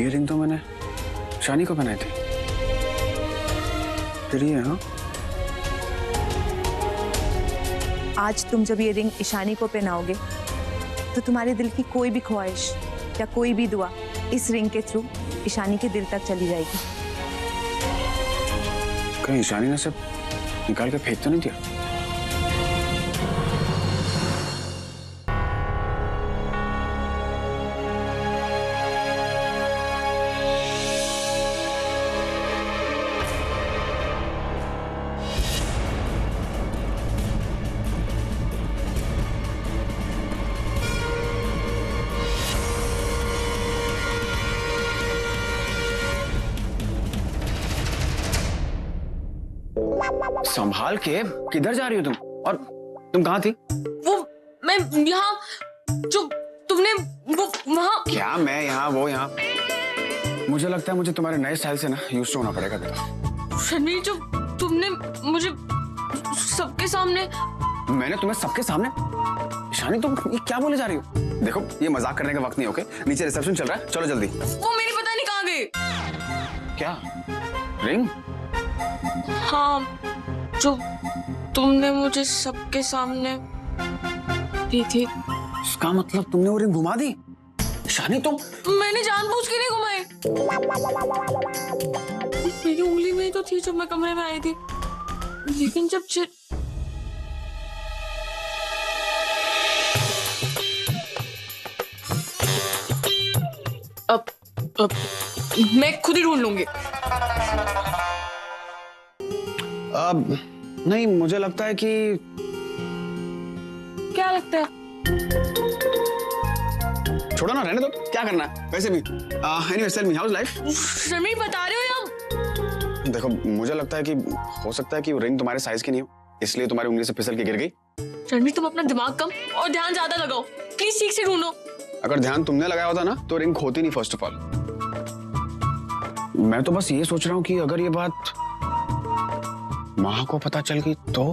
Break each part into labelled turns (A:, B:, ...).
A: ये रिंग तो मैंने ईशानी को पहनाई थी। फिर ये हाँ,
B: आज तुम जब ये रिंग ईशानी को पहनाओगे तो तुम्हारे दिल की कोई भी ख्वाहिश या कोई भी दुआ इस रिंग के थ्रू ईशानी के दिल तक चली जाएगी।
A: कहीं ईशानी ने सब निकाल के फेंक तो नहीं दिया? संभाल के, किधर जा रही हो तुम? और तुम कहाँ थी?
C: वो मैं यहाँ, जो तुमने वो वहाँ।
A: क्या मैं यहाँ वो यहाँ? मुझे लगता है मुझे तुम्हारे नए स्टाइल से ना यूज टू होना पड़ेगा बेटा।
C: रणवीर, जो तुमने मुझे सबके सामने।
A: मैंने तुम्हें सबके सामने? ईशानी तुम ये क्या बोले जा रही हो? देखो ये मजाक करने का वक्त नहीं, ओके? नीचे रिसेप्शन चल रहा है, चलो जल्दी।
C: वो मेरी पता नहीं कहाँ गई।
A: क्या रिंग?
C: हाँ, जो तुमने मुझे सबके सामने दी थी।
A: इसका मतलब तुमने वो रिंग घुमा दी? ईशानी तुम।
C: मैंने जानबूझ के नहीं घुमाई। मेरी उंगली में ही तो थी जब मैं कमरे में आई थी, लेकिन जब अब मैं खुद ही ढूंढ लूंगी।
A: अब नहीं, मुझे लगता है कि
C: क्या लगता है?
A: छोड़ो ना, रहने दो, क्या करना है वैसे भी। Anyways tell me how is life?
C: Ranveer, बता रहे हो या?
A: देखो मुझे लगता है कि हो सकता है कि वो रिंग तुम्हारे साइज की नहीं हो, इसलिए तुम्हारी उंगली से फिसल के गिर गई।
C: रणवीर, तुम अपना दिमाग कम और ध्यान ज्यादा लगाओ, प्लीज ठीक से ढूंढो।
A: अगर ध्यान तुमने लगाया होता ना तो रिंग खोती नहीं फर्स्ट ऑफ ऑल। मैं तो बस ये सोच रहा हूँ कि अगर ये बात माँ को पता चल गई तो?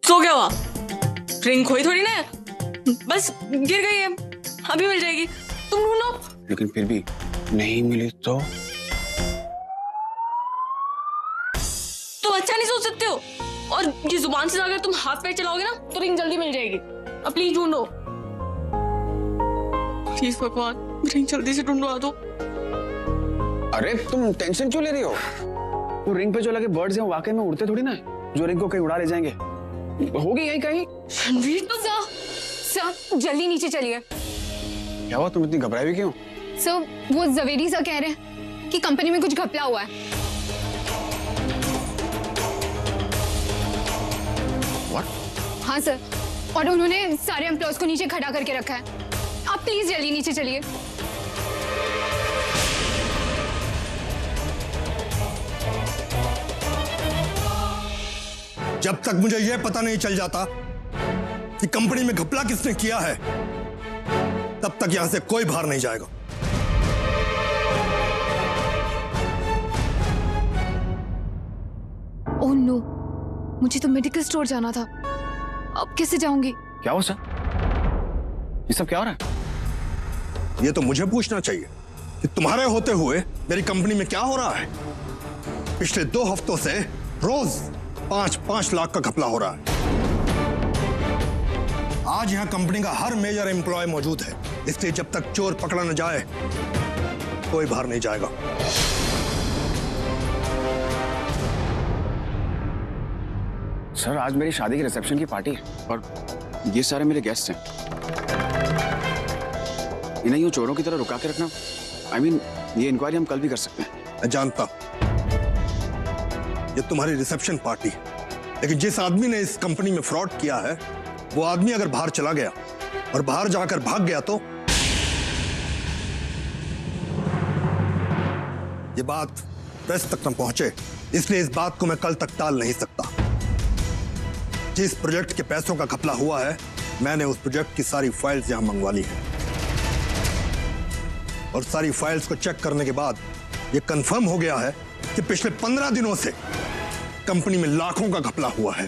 C: सो क्या हुआ? रिंग खोई थोड़ी ना, बस गिर गई है, अभी मिल जाएगी, तुम ढूंढो।
A: लेकिन फिर भी नहीं मिली तो?
C: तुम अच्छा नहीं सोच सकते हो, और ये जुबान से अगर तुम हाथ पैर चलाओगे ना तो रिंग जल्दी मिल जाएगी। अब प्लीज ढूंढो, प्लीज भगवान, रिंग जल्दी से ढूंढवा दो।
A: अरे तुम टेंशन क्यों ले रही हो? वो रिंग पे जो लगे बर्ड्स हैं वाकई में उड़ते थोड़ी ना, जो रिंग को कहीं उड़ा ले जाएंगे। होगी यही कहीं।
C: रणवीर, तो
D: सर जल्दी नीचे चलिए।
A: क्या हुआ, तुम इतनी घबराई हुई क्यों?
D: सर वो जवेरी सर कह रहे हैं कि कंपनी में कुछ घपला हुआ है।
A: What?
D: हाँ सर, और उन्होंने सारे एम्प्लॉयज को नीचे खड़ा करके रखा है। आप प्लीज जल्दी नीचे चलिए।
E: जब तक मुझे यह पता नहीं चल जाता कि कंपनी में घपला किसने किया है, तब तक यहां से कोई बाहर नहीं जाएगा।
D: ओह नो, मुझे तो मेडिकल स्टोर जाना था, अब कैसे जाऊंगी?
A: क्या हुआ सर? ये सब क्या हो रहा है?
E: यह तो मुझे पूछना चाहिए कि तुम्हारे होते हुए मेरी कंपनी में क्या हो रहा है। पिछले 2 हफ्तों से रोज 5-5 लाख का घपला हो रहा है। आज यहां कंपनी का हर मेजर एम्प्लॉय मौजूद है, इसलिए जब तक चोर पकड़ा न जाए कोई बाहर नहीं जाएगा।
A: सर आज मेरी शादी की रिसेप्शन की पार्टी है और ये सारे मेरे गेस्ट हैं। इन्हें यूं चोरों की तरह रुका के रखना, I mean, ये इंक्वायरी हम कल भी कर सकते हैं।
E: मैं जानता ये तुम्हारी रिसेप्शन पार्टी है, लेकिन जिस आदमी ने इस कंपनी में फ्रॉड किया है वो आदमी अगर बाहर चला गया और बाहर जाकर भाग गया तो ये बात प्रेस तक न पहुंचे, इसलिए इस बात को मैं कल तक टाल नहीं सकता। जिस प्रोजेक्ट के पैसों का घपला हुआ है, मैंने उस प्रोजेक्ट की सारी फाइल्स यहां मंगवा ली है और सारी फाइल्स को चेक करने के बाद यह कंफर्म हो गया है कि पिछले 15 दिनों से कंपनी में लाखों का घपला हुआ है।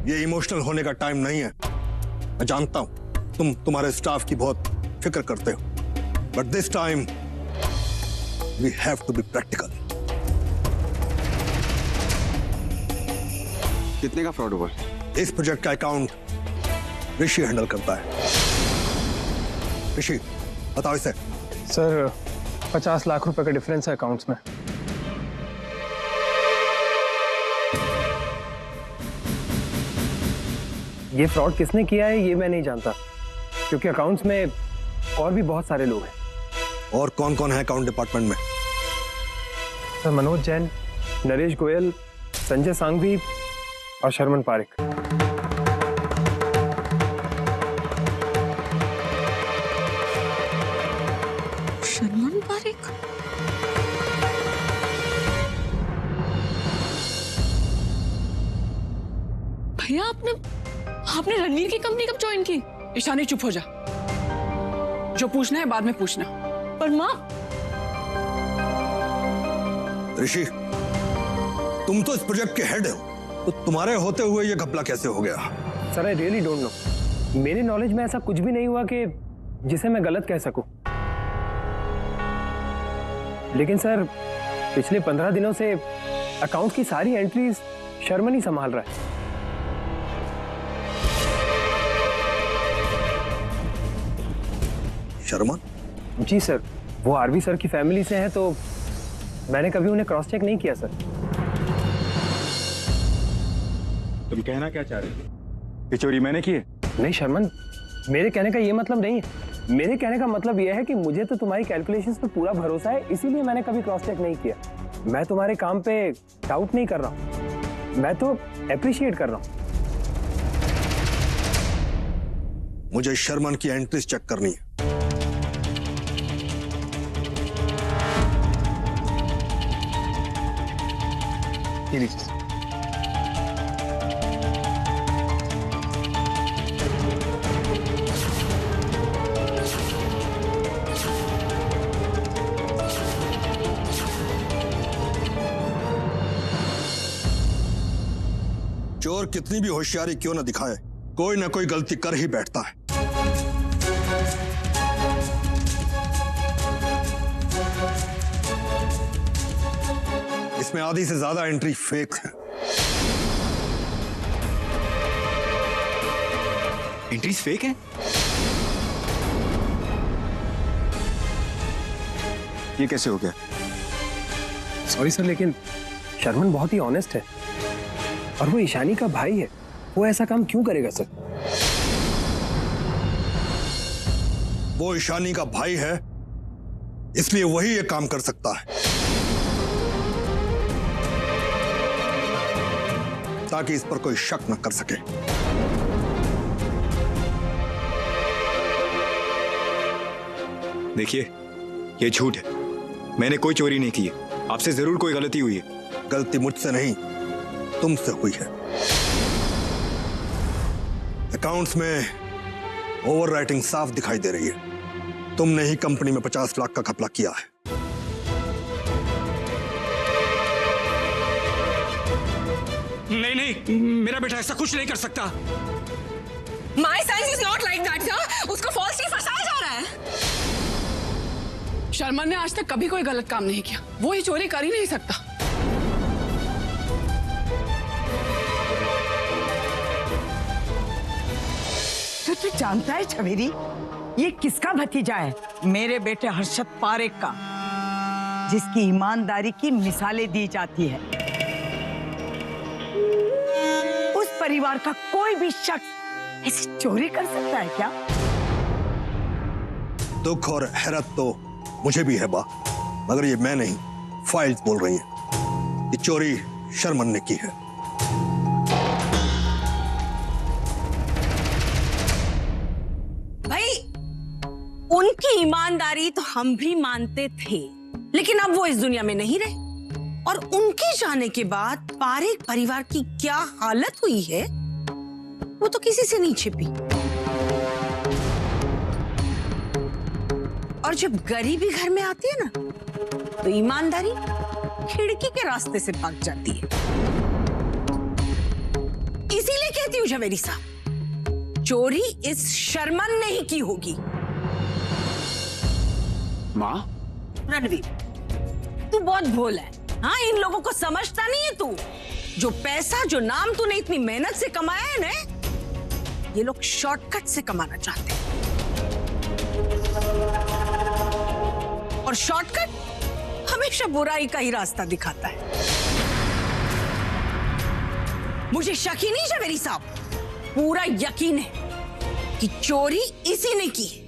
E: ये इमोशनल होने का टाइम नहीं है। मैं जानता हूं तुम्हारे स्टाफ की बहुत फिक्र करते हो, but this time we have to be practical.
A: कितने का फ्रॉड हुआ?
E: इस प्रोजेक्ट का अकाउंट ऋषि हैंडल करता है। ऋषि, बताओ इसे।
F: सर 50 लाख रुपए का डिफरेंस है अकाउंट्स में। ये फ्रॉड किसने किया है ये मैं नहीं जानता, क्योंकि अकाउंट्स में और भी बहुत सारे लोग हैं।
E: और कौन कौन है अकाउंट डिपार्टमेंट में?
F: सर मनोज जैन, नरेश गोयल, संजय सांघवी और शर्मन पारिक।
C: शर्मन पारिक? भैया आपने रणवीर की कंपनी कब ज्वाइन की?
G: ईशानी चुप हो जा, जो पूछना है बाद में पूछना।
C: पर माँ,
E: ऋषि, तुम तो इस प्रोजेक्ट के हेड हो, तो तुम्हारे होते हुए ये घपला कैसे हो गया?
F: Sir I really don't know. मेरे नॉलेज में ऐसा कुछ भी नहीं हुआ कि जिसे मैं गलत कह सकूं। लेकिन सर पिछले 15 दिनों से अकाउंट की सारी एंट्रीज शर्मन ही संभाल रहा है।
E: शर्मन?
F: जी सर, वो आरवी सर की फैमिली से हैं, तो मैंने कभी उन्हें क्रॉस चेक नहीं किया सर।
H: तुम कहना क्या चाह रहे हो कि चोरी मैंने की है?
F: नहीं शर्मन, मेरे कहने का ये मतलब नहीं है। मेरे कहने का मतलब यह है कि मुझे तो तुम्हारी कैलकुलेशंस पे पूरा भरोसा है, इसीलिए मैंने कभी क्रॉस चेक नहीं किया। मैं तुम्हारे काम पे डाउट नहीं कर रहा हूं, मैं तो अप्रिशिएट कर रहा हूं।
E: मुझे शर्मन की एंट्रीज चेक करनी है।
F: ये लीजिए।
E: चोर कितनी भी होशियारी क्यों न दिखाए, कोई ना कोई गलती कर ही बैठता है। इसमें आधी से ज्यादा एंट्री फेक है।
H: एंट्रीज फेक है? ये कैसे हो गया?
F: सॉरी सर, लेकिन शर्मन बहुत ही ऑनेस्ट है और वो ईशानी का भाई है। वो ऐसा काम क्यों करेगा सर?
E: वो ईशानी का भाई है, इसलिए वही ये काम कर सकता है, ताकि इस पर कोई शक न कर सके।
H: देखिए, ये झूठ है। मैंने कोई चोरी नहीं की है। आपसे जरूर कोई गलती हुई है।
E: गलती मुझसे नहीं, तुमसे हुई है। अकाउंट्स में ओवरराइटिंग साफ दिखाई दे रही है। तुमने ही कंपनी में 50 लाख का घपला किया है।
G: नहीं, मेरा बेटा ऐसा कुछ नहीं कर सकता।
C: My son is not like that sir. उसको फॉल्सली फंसाया जा रहा है।
G: शर्मन ने आज तक कभी कोई गलत काम नहीं किया। वो ये चोरी कर ही नहीं सकता।
I: तो तू जानता है छवेरी, ये किसका भतीजा है? मेरे बेटे हर्षद पारेख का, जिसकी ईमानदारी की मिसालें दी जाती है। उस परिवार का कोई भी शख्स ऐसी चोरी कर सकता है क्या?
E: दुख और हैरत तो मुझे भी है बा, मगर ये मैं नहीं, फाइल्स बोल रही हैं कि चोरी शर्मन ने की है।
J: भाई, उनकी ईमानदारी तो हम भी मानते थे, लेकिन अब वो इस दुनिया में नहीं रहे। और उनके जाने के बाद पारेख परिवार की क्या हालत हुई है, वो तो किसी से नहीं छिपी। और जब गरीबी घर में आती है ना, तो ईमानदारी खिड़की के रास्ते से भाग जाती है। इसीलिए कहती हूँ झवेरी साहब, चोरी इस शर्मन ने ही की होगी।
A: माँ,
J: रणवीर, तू बहुत भोला है। हाँ, इन लोगों को समझता नहीं है तू। जो पैसा, जो नाम तूने इतनी मेहनत से कमाया है ना, ये लोग शॉर्टकट से कमाना चाहते हैं। और शॉर्टकट हमेशा बुराई का ही रास्ता दिखाता है। मुझे शक ही नहीं झवेरी साहब, पूरा यकीन है कि चोरी इसी ने की है।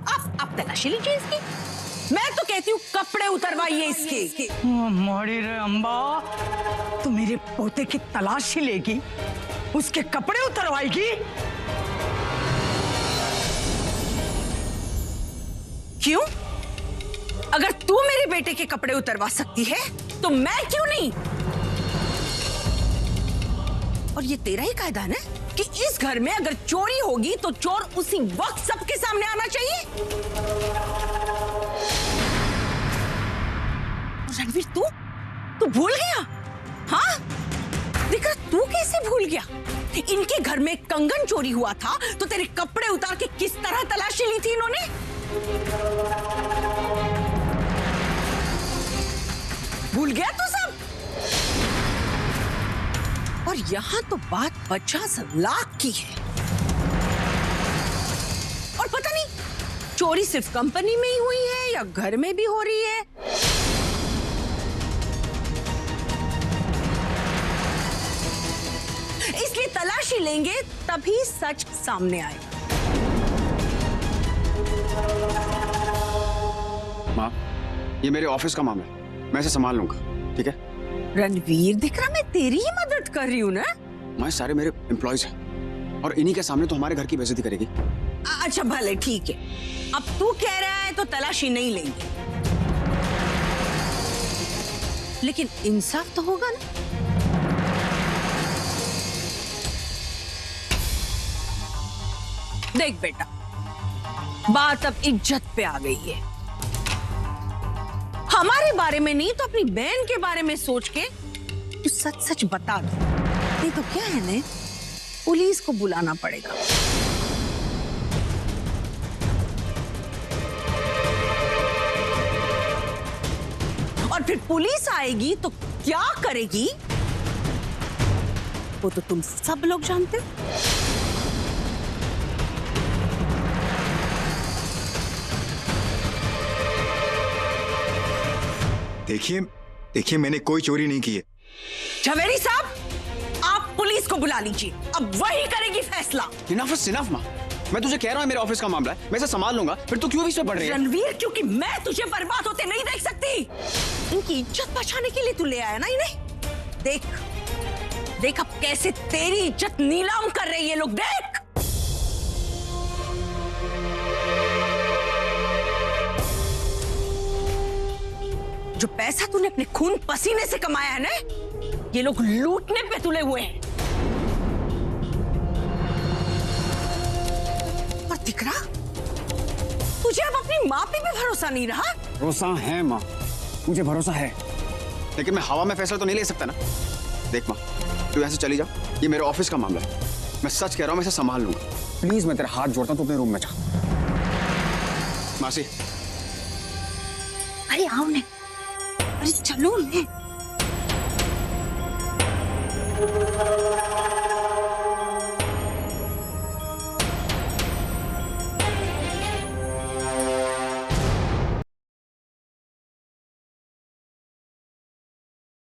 J: आप तलाशी लीजिए इसकी। मैं तो कहती हूँ कपड़े उतरवाइए इसके।
I: मोड़ी रे अम्बा, तू मेरे पोते की तलाशी लेगी, उसके कपड़े उतरवाएगी?
J: क्यों? अगर तू मेरे बेटे के कपड़े उतरवा सकती है तो मैं क्यों नहीं? और ये तेरा ही कायदा है ना कि इस घर में अगर चोरी होगी तो चोर उसी वक्त सबके सामने आना चाहिए। रणवीर, तू भूल गया? हाँ, देखा, तू कैसे भूल गया? इनके घर में कंगन चोरी हुआ था तो तेरे कपड़े उतार के किस तरह तलाशी ली थी इन्होंने? भूल गया तू सब? और यहां तो बात 50 लाख की है। और पता नहीं चोरी सिर्फ कंपनी में ही हुई है या घर में भी हो रही है। इसलिए तलाशी लेंगे तभी सच सामने आएगा।
A: माँ, ये मेरे ऑफिस का मामला है, मैं इसे संभाल लूंगा, ठीक है?
J: रणवीर, दिख रहा मैं तेरी ही मदद कर रही हूँ ना।
A: मैं सारे मेरे एम्प्लॉयज हैं और इन्हीं के सामने तो हमारे घर की बेइज्जती करेगी।
J: अच्छा भले, ठीक है। अब तू कह रहा है तो तलाशी नहीं लेंगे, लेकिन इंसाफ तो होगा ना। देख बेटा, बात अब इज्जत पे आ गई है। हमारे बारे में नहीं तो अपनी बहन के बारे में सोच के तू सच सच बता दो, नहीं तो क्या है ना, पुलिस को बुलाना पड़ेगा। और फिर पुलिस आएगी तो क्या करेगी वो तो तुम सब लोग जानते हो।
H: देखिए, मैंने कोई चोरी नहीं की है।
J: झवेरी साहब, आप पुलिस को बुला लीजिए, अब वही करेगी फैसला।
A: इनफ इज इनफ माँ, मैं तुझे कह रहा हूँ मेरे ऑफिस का मामला है, मैं इसे संभाल लूंगा, फिर तू क्यों भी इस पे पड़ रही है?
J: रणवीर, क्योंकि मैं तुझे बर्बाद होते नहीं देख सकती। इनकी इज्जत बचाने के लिए तू ले आया ना इन्हें। देख अब कैसे तेरी इज्जत नीलाम कर रहे हैं ये लोग, देख। जो पैसा तूने अपने खून पसीने से कमाया है ना, ये लोग लूटने पे तुले हुए हैं। और दिख रहा तुझे अब अपनी माँ पे भी भरोसा नहीं रहा।
A: भरोसा है माँ, मुझे भरोसा है, लेकिन मैं हवा में फैसला तो नहीं ले सकता ना। देख माँ, तू यहाँ से चली जा, ये मेरे ऑफिस का मामला है, मैं सच कह रहा हूँ, मैं इसे संभाल लूंगा। प्लीज मैं तेरा हाथ जोड़ता हूँ, तू अपने रूम में जा। मासी,
J: अरे आओ ने, अरे चलो ने।